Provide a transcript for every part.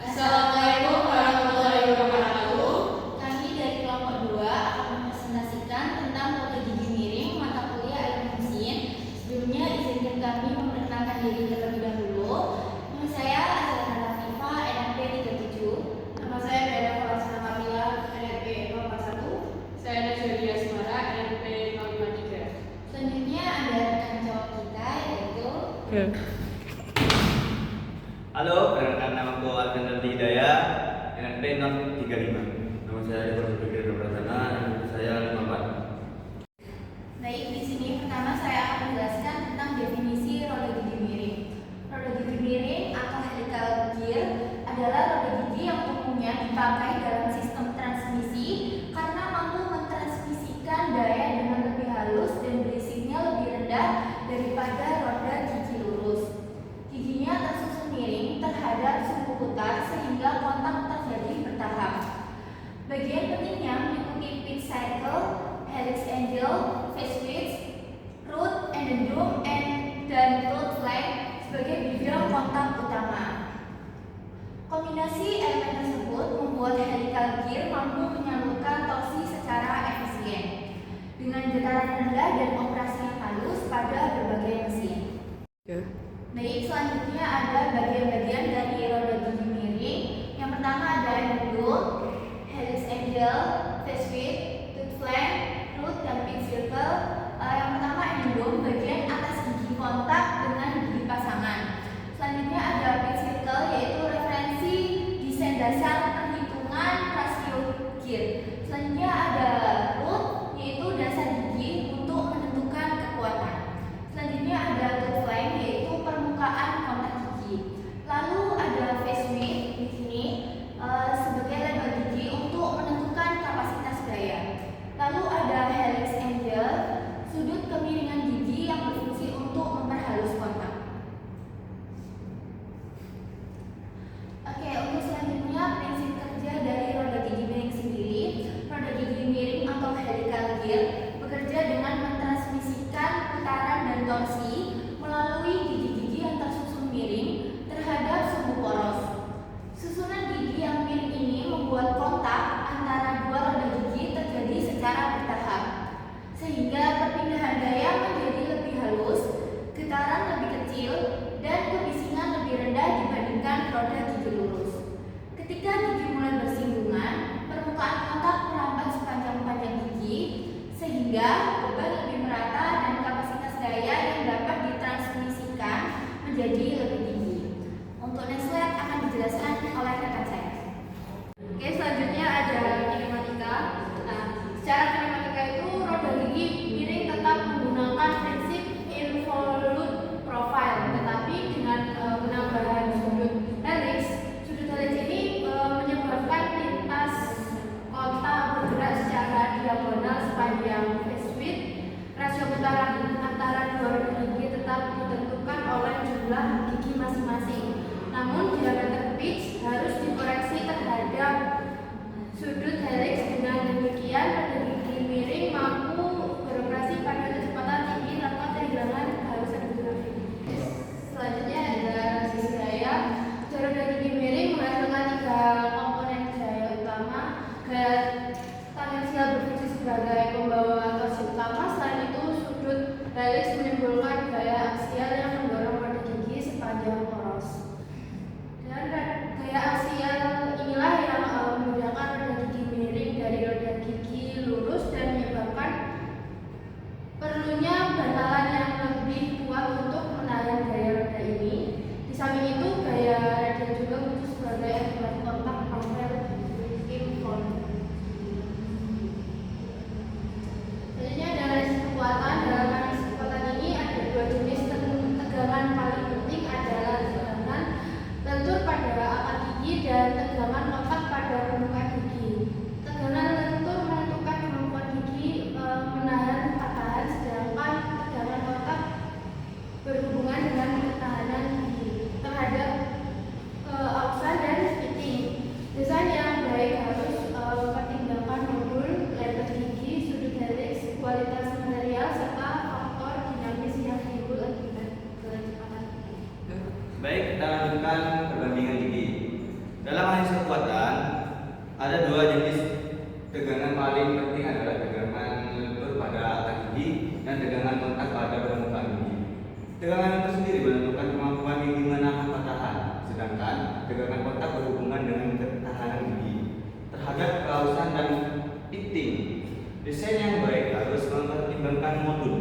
Assalamualaikum warahmatullahi wabarakatuh. Kami dari kelompok 2 akan mempresentasikan tentang roda gigi miring mata kuliah ilmu mesin. Sebelumnya izinkan kami memperkenalkan diri terlebih dahulu. Nama saya Azhar Rafifa, NPM 37. Nama saya Beda Falasana Kamila, NNP 041. Saya Najwa Asmara, NNP 053. Selanjutnya ada rekan jawab kita yaitu Halo, perkenalkan nama aku Alvin Randy Hidayah, NNP 035. Nama saya Iwan Fikri Pratana, NNP saya 54. Baik, di sini pertama saya akan menjelaskan tentang definisi roda gigi miring. Roda gigi miring atau helical gear adalah roda gigi yang umumnya dipakai dalam sistem transmisi karena mampu mentransmisikan daya dengan lebih halus dan berisiknya lebih rendah daripada roda gigi lurus. Giginya tersusun miring terhadap sumbu putar sehingga kontak terjadi bertahap. Bagian pentingnya meliputi pitch cycle, helix angle, phase switch, root endodome, dan root flag sebagai bidang kontak utama. Kombinasi elemen tersebut membuat helical gear mampu menyalurkan torsi secara efisien dengan getaran rendah dan operasi yang halus pada berbagai mesin. Baik, selanjutnya ada bagian-bagian dari roda gigi miring. Yang pertama ada endodome, helix angle, phase switch, tooth flank, root, dan pitch circle. Yang pertama endodome, bagian atas gigi kontak dengan gigi pasangan. Selanjutnya ada pitch circle, yaitu referensi desain dasar perhitungan rasio gear. Selanjutnya ada root, yaitu dasar gigi untuk menentukan kekuatan. Selanjutnya ada tooth flank, yaitu permukaan kontak gigi. Lalu tegangan otak berhubungan dengan ketahanan gigi terhadap kehausan dan eating. Desain yang baik harus mempertimbangkan modul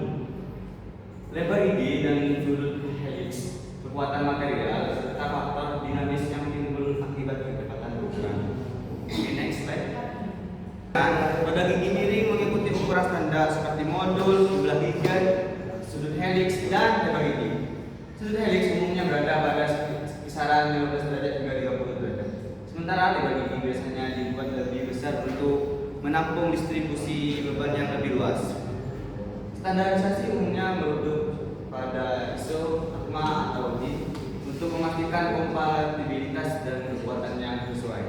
lebar gigi dan sudut helix, kekuatan material, serta faktor dinamis yang timbul akibat kecepatan program. Oke, next slide. Roda gigi miring mengikuti ukuran standar seperti modul, jumlah gigi, sudut helix, dan lebar gigi. Sudut helix umumnya berada pada kisaran 15 derajat hingga 30 derajat. Sementara lebar gigi biasanya dibuat lebih besar untuk menampung distribusi beban yang lebih luas. Standarisasi umumnya merujuk pada ISO, ACMA, atau DIN untuk memastikan kompatibilitas dan kekuatan yang sesuai.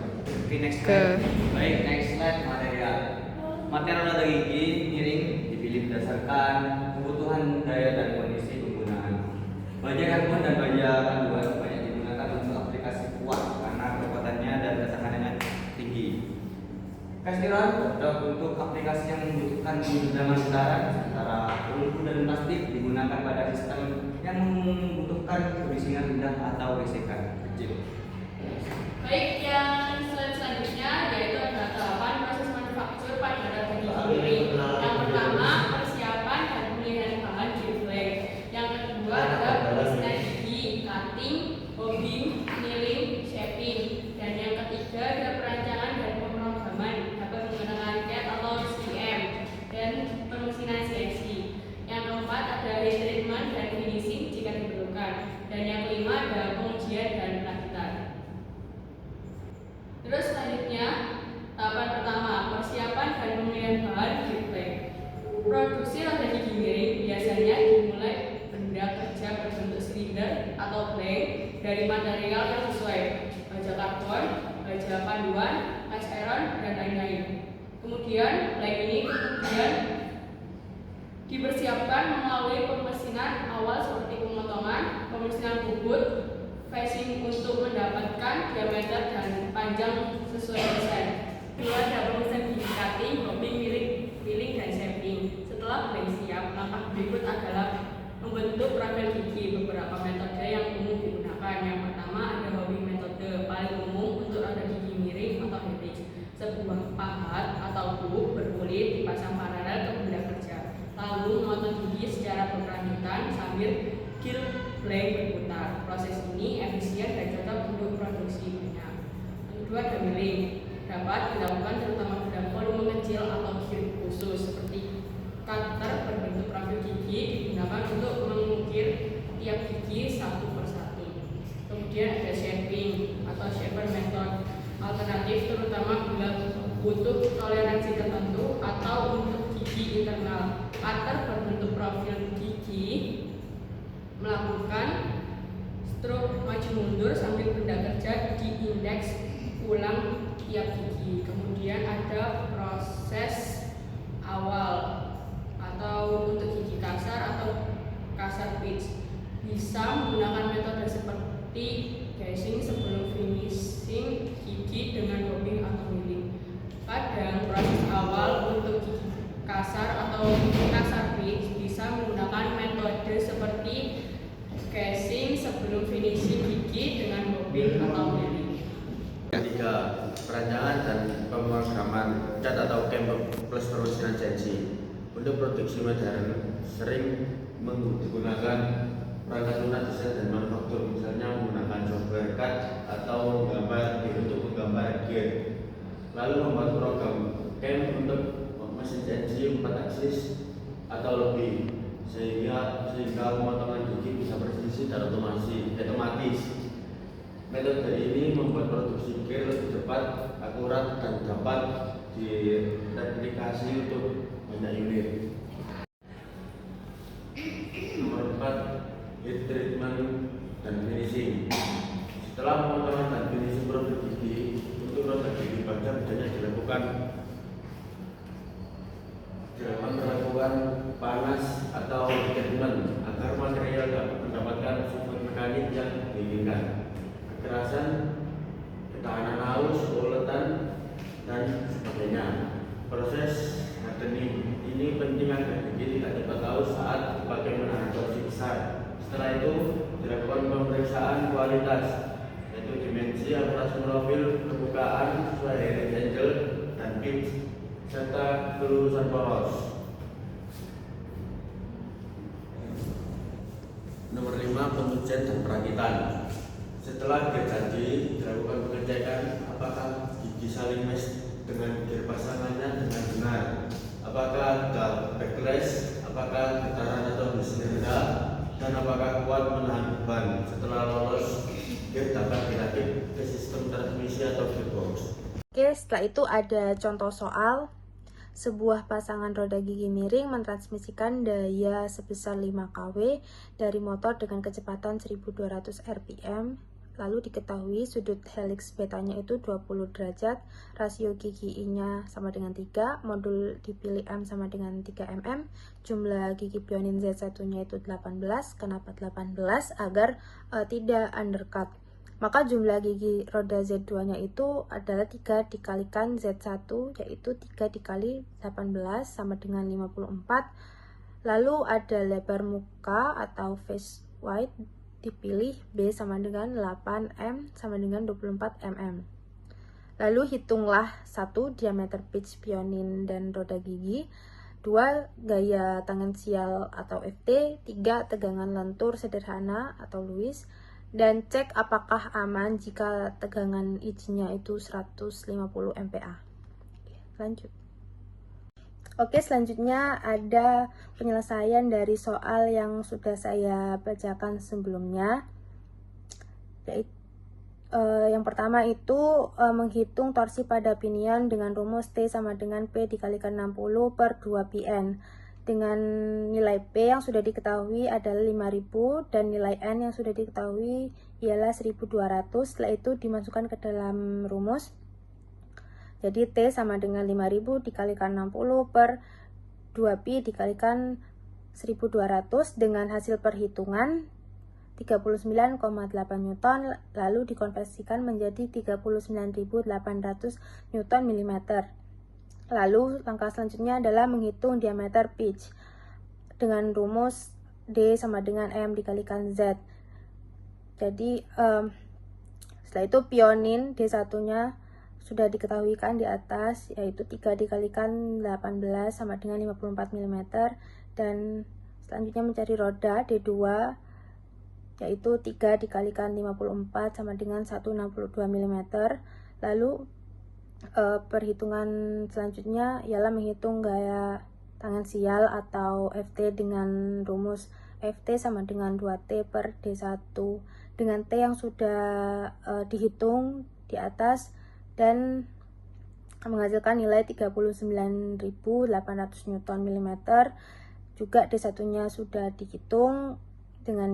Oke, next slide. Baik, next slide material. Material roda gigi miring dipilih berdasarkan kebutuhan daya dan kondisi penggunaan. Baja karbon dan baja panduan banyak digunakan untuk aplikasi kuat karena kekuatannya dan ketahanannya tinggi. Castiron cocok untuk aplikasi yang membutuhkan kerendaman udara, sementara perunggu dan plastik digunakan pada sistem yang membutuhkan kebisingan rendah atau gesekan kecil. Baik, yang selanjutnya yaitu ada tahapan proses manufaktur pada roda gigi miring. Yang pertama, persiapan dan pemilihan bahan giflek. Yang kedua adalah pemeriksaan gigi, cutting, bobbing, milling, shaping. Dan yang ketiga ada perancangan dan pemrograman dapat menggunakan CAD atau CAM dan pemesinan CNC. Yang keempat ada heat treatment dan finishing jika diperlukan. Dan yang kelima ada pengujian dan perakitan. Terus selanjutnya tahapan pertama, persiapan dan pemilihan bahan giflek. Produksi roda gigi miring biasanya dimulai benda kerja berbentuk silinder atau blank dari material yang sesuai, baja karbon, baja panduan, cast iron, dan lain-lain. Kemudian blank ini dipersiapkan melalui pemesinan awal seperti pemotongan, pemesinan bubut, facing untuk mendapatkan diameter dan panjang sesuai desain. Kedua ada pemeriksaan gigi, cutting, bobbing, milling, dan shaping. Setelah blank siap, langkah berikut adalah membentuk profil gigi. Beberapa metode yang umum digunakan. Yang pertama ada hobbing metode, paling umum untuk roda gigi miring atau helix. Sebuah pahat atau hook berkulit dipasang paralel ke benda kerja, lalu memotong gigi secara berkelanjutan sambil gill blank berputar. Proses ini efisien dan cocok untuk produksi banyak. Yang kedua ada milling, dapat dilakukan terutama pada volume kecil atau gill khusus seperti cutter berbentuk profil gigi digunakan untuk mengukir tiap gigi satu persatu. Kemudian ada shaping atau shaper method alternatif terutama bila butuh toleransi tertentu atau untuk gigi internal. Cutter berbentuk profil gigi melakukan stroke maju mundur sambil benda kerja diindeks ulang tiap gigi. Kemudian ada proses awal atau untuk gigi kasar atau kasar pitch. Bisa menggunakan metode seperti casing sebelum finishing gigi dengan bobbing atau milling. Kadang proses awal untuk gigi kasar atau kasar pitch bisa menggunakan metode seperti casing sebelum finishing gigi dengan bobbing atau milling. Ketiga, perancangan dan pemrograman CAD atau CAM plus pemesinan CNC. Untuk produksi modern sering menggunakan perangkat lunak desain dan manufaktur, misalnya menggunakan software CAD atau gambar untuk menggambar gear. Lalu membuat program CAM untuk mesin CNC 4 aksis atau lebih, sehingga pemotongan gigi bisa presisi dan otomatis. Metode ini membuat produksi gear lebih cepat, akurat, dan dapat direplikasi untuk banyak unit. Nomor 4, heat treatment dan finishing. Setelah pemotongan dan finishing produk gigi, untuk roda gigi baja biasanya dilakukan panas atau treatment agar material dapat mendapatkan sifat mekanik yang diinginkan. Kekerasan, ketahanan haus, uletan, dan sebagainya. Proses hardening ini penting agar gigi tidak cepat haus saat dipakai menahan torsi besar. Setelah itu dilakukan pemeriksaan kualitas, yaitu dimensi profil permukaan sesuai Helix Angel dan pitch serta kelurusan poros. Nomor 5, pengujian dan perakitan. Setelah jadi dilakukan pengecekan apakah gigi saling mesh dengan gear pasangannya dengan benar, apakah ada backlash, apakah getaran atau hembus rendah, dan apakah kuat menahan beban. Setelah lolos, gear dapat dirakit ke sistem transmisi atau gearbox. Oke, setelah itu ada contoh soal. Sebuah pasangan roda gigi miring mentransmisikan daya sebesar 5 kW dari motor dengan kecepatan 1200 rpm. Lalu diketahui sudut helix betanya itu 20 derajat, rasio gigi I-nya sama dengan 3, modul dipilih M sama dengan 3 mm, jumlah gigi pionin Z1-nya itu 18. Kenapa 18? Agar tidak undercut. Maka jumlah gigi roda Z2-nya itu adalah 3 dikalikan Z1, yaitu 3 dikali 18 sama dengan 54. Lalu ada lebar muka atau face width dipilih B sama dengan 8M sama dengan 24 mm. Lalu hitunglah 1 diameter pitch pionin dan roda gigi, 2 gaya tangensial atau FT, 3 tegangan lentur sederhana atau Lewis, dan cek apakah aman jika tegangan izinnya itu 150 MPa. Lanjut. Oke, selanjutnya ada penyelesaian dari soal yang sudah saya bacakan sebelumnya. Yaitu yang pertama itu menghitung torsi pada pinion dengan rumus T sama dengan P dikalikan 60 per 2 Pn. Dengan nilai P yang sudah diketahui adalah 5000 dan nilai N yang sudah diketahui ialah 1200. Setelah itu dimasukkan ke dalam rumus. Jadi T sama dengan 5000 dikalikan 60 per 2Pi dikalikan 1200 dengan hasil perhitungan 39,8 Newton, lalu dikonversikan menjadi 39.800 Newton mm. Lalu langkah selanjutnya adalah menghitung diameter pitch dengan rumus D sama dengan M dikalikan Z. Jadi setelah itu pionin D1-nya sudah diketahui kan di atas, yaitu 3 dikalikan 18 sama dengan 54 mm. Dan selanjutnya mencari roda D2, yaitu 3 dikalikan 54 sama dengan 162 mm. Lalu perhitungan selanjutnya ialah menghitung gaya tangensial atau FT dengan rumus FT sama dengan 2T per D1 dengan T yang sudah dihitung di atas dan menghasilkan nilai 39.800 Newton mm. Juga D1-nya sudah dihitung dengan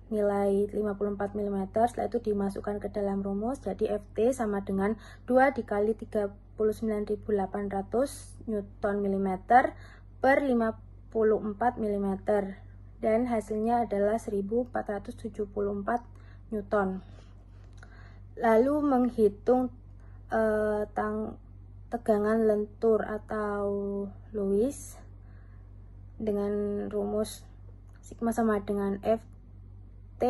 nilai 54 mm. Setelah itu dimasukkan ke dalam rumus, jadi FT sama dengan 2 dikali 39.800 Newton mm per 54 mm dan hasilnya adalah 1474 Newton. Lalu menghitung tegangan lentur atau Lewis dengan rumus sigma sama dengan FT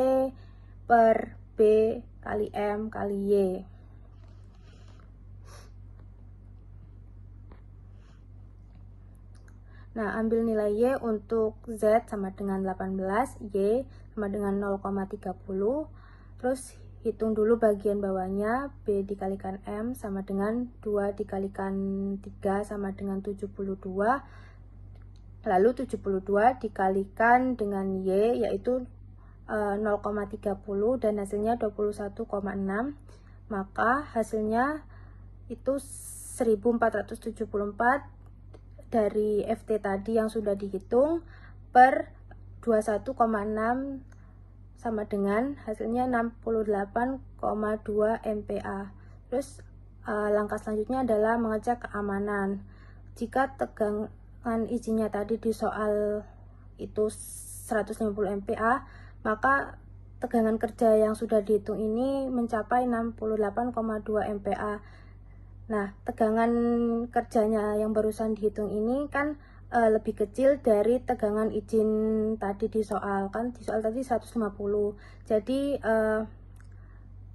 per B kali M kali Y. Nah, ambil nilai Y untuk Z sama dengan 18, Y sama dengan 0,30. Terus hitung dulu bagian bawahnya, B dikalikan M sama dengan 2 dikalikan 3 sama dengan 72. Lalu 72 dikalikan dengan Y yaitu 0,30 dan hasilnya 21,6. Maka hasilnya itu 1474 dari FT tadi yang sudah dihitung per 21,6 sama dengan hasilnya 68,2 MPa. Terus langkah selanjutnya adalah mengecek keamanan. Jika tegangan izinnya tadi di soal itu 150 MPa, maka tegangan kerja yang sudah dihitung ini mencapai 68,2 MPa. Nah, tegangan kerjanya yang barusan dihitung ini kan lebih kecil dari tegangan izin tadi di soal, kan di soal tadi 150. Jadi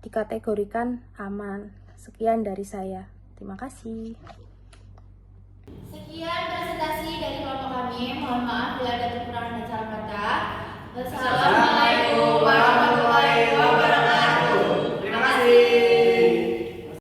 dikategorikan aman. Sekian dari saya. Terima kasih. Sekian presentasi dari kelompok kami. Mohon maaf bila ada kekurangan dan salah kata. Wassalamualaikum